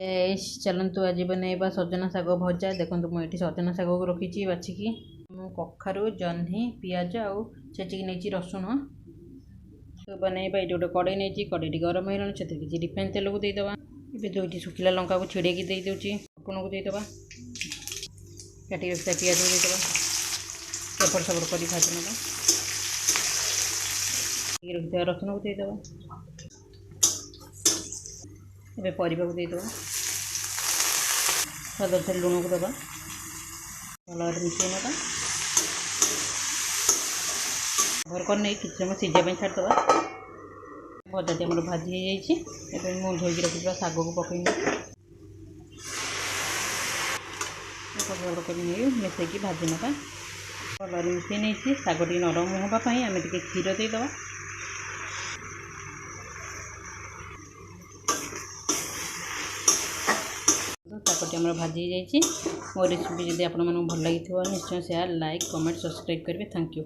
चलतु आज बनैबा सजना शाग भजा। देखो मुझे सजना शाग को रखी बाछिकी कखारू जह्नी पियाज आउ छेचिकी नहीं रसुण तो बनैबा। ये गोटे कड़े नहीं कड़े गरम हो कि रिफाइन तेल को देदेबा। ये दुईटी शुखिला लंका को छिड़ेकी दे दूची रसुण को देदेबा। काटी रखा पियाज को देदेबा। एपट सेपट कर भाजी ना रखिथा रसुण को देदेबा। ए परिवा को देदेबा। स्वाद अनुसार लुण को देवा। भल मिसई ना घर कर नहीं किसी समय सीझा छाड़देवा। भजाटी आम भाजी हो धोईकी रखा शाग को पकई मिसईकी भाजी ना भल मिसई नहीं शाग टी नरम होगापाई आम टे क्षीर देदेवा। शागटी आम भाजी जाइए। मो रेसिपी जब आपको भल लगी निश्चय शेयर लाइक कमेंट सब्सक्राइब करेंगे। Thank you.